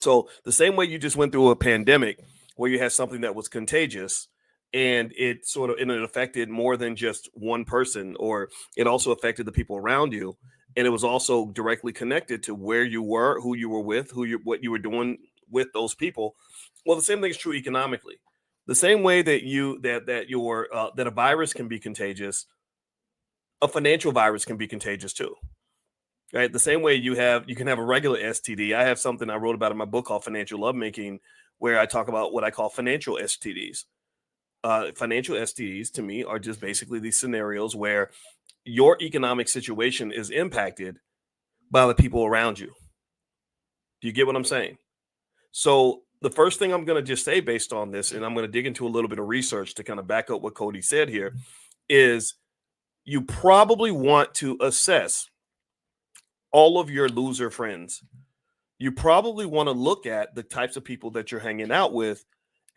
So the same way you just went through a pandemic where you had something that was contagious and it affected more than just one person, or it also affected the people around you. And it was also directly connected to where you were, who you were with, what you were doing with those people. Well, the same thing is true economically. The same way that that a virus can be contagious, a financial virus can be contagious too. Right. The same way you can have a regular STD. I have something I wrote about in my book called Financial Lovemaking, where I talk about what I call financial STDs. Financial STDs to me are just basically these scenarios where your economic situation is impacted by the people around you. Do you get what I'm saying? So the first thing I'm going to just say based on this, and I'm going to dig into a little bit of research to kind of back up what Cody said here, is you probably want to assess all of your loser friends. You probably want to look at the types of people that you're hanging out with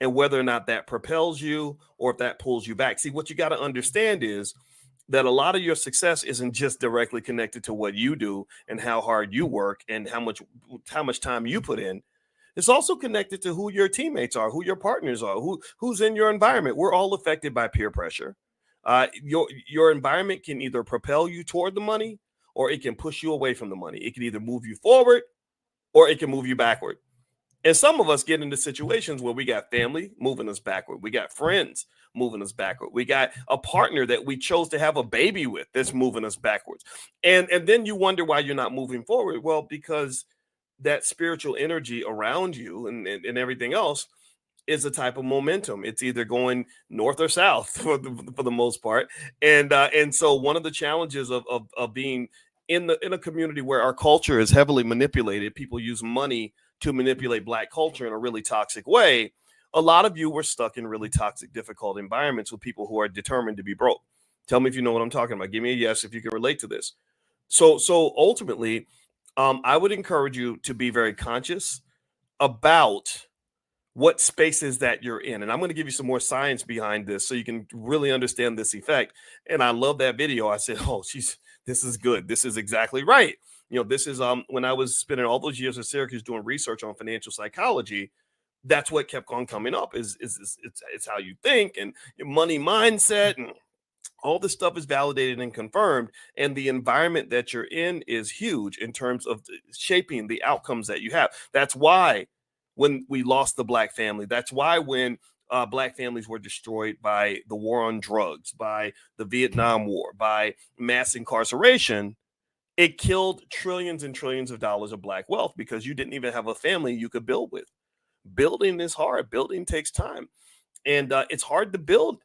and whether or not that propels you or if that pulls you back. See, what you got to understand is that a lot of your success isn't just directly connected to what you do and how hard you work and how much time you put in. It's also connected to who your teammates are, who your partners are, who's in your environment. We're all affected by peer pressure. Your environment can either propel you toward the money or it can push you away from the money. It can either move you forward or it can move you backward. And some of us get into situations where we got family moving us backward. We got friends moving us backward. We got a partner that we chose to have a baby with that's moving us backwards. And then you wonder why you're not moving forward. Well, because that spiritual energy around you and everything else is a type of momentum. It's either going north or south for the most part. And so one of the challenges of being in a community where our culture is heavily manipulated, people use money to manipulate Black culture in a really toxic way. A lot of you were stuck in really toxic, difficult environments with people who are determined to be broke. Tell me if you know what I'm talking about. Give me a yes if you can relate to this. So ultimately, I would encourage you to be very conscious about what spaces that you're in. And I'm going to give you some more science behind this so you can really understand this effect. And I love that video. I said, oh, this is good. This is exactly right. This is when I was spending all those years at Syracuse doing research on financial psychology. That's what kept on coming up is it's how you think and your money mindset, and all this stuff is validated and confirmed. And the environment that you're in is huge in terms of shaping the outcomes that you have. That's why when we lost the Black family, that's why when Black families were destroyed by the war on drugs, by the Vietnam War, by mass incarceration, it killed trillions and trillions of dollars of Black wealth because you didn't even have a family you could build with. Building is hard. Building takes time. And it's hard to build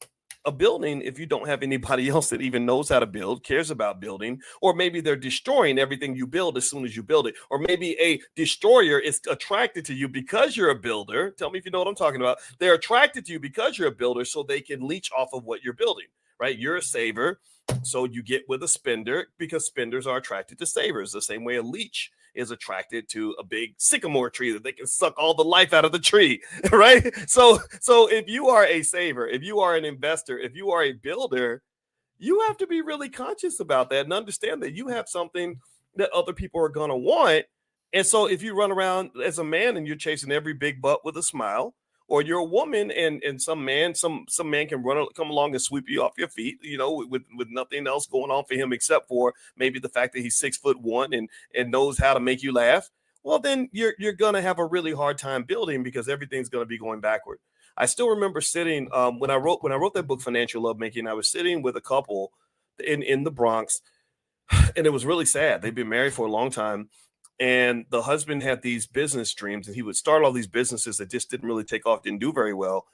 a building if you don't have anybody else that even knows how to build, cares about building, or maybe they're destroying everything you build as soon as you build it. Or maybe a destroyer is attracted to you because you're a builder. Tell me if you know what I'm talking about. They're attracted to you because you're a builder so they can leech off of what you're building, right? You're a saver. So you get with a spender because spenders are attracted to savers, the same way a leech is attracted to a big sycamore tree that they can suck all the life out of the tree, right? So if you are a saver, if you are an investor, if you are a builder, you have to be really conscious about that and understand that you have something that other people are going to want. And so if you run around as a man and you're chasing every big butt with a smile, or you're a woman and some man can come along and sweep you off your feet, with nothing else going on for him except for maybe the fact that he's 6'1" and knows how to make you laugh. Well, then you're gonna have a really hard time building because everything's gonna be going backward. I still remember sitting when I wrote that book, Financial Lovemaking. I was sitting with a couple in the Bronx, and it was really sad. They'd been married for a long time. And the husband had these business dreams, and he would start all these businesses that just didn't really take off, didn't do very well.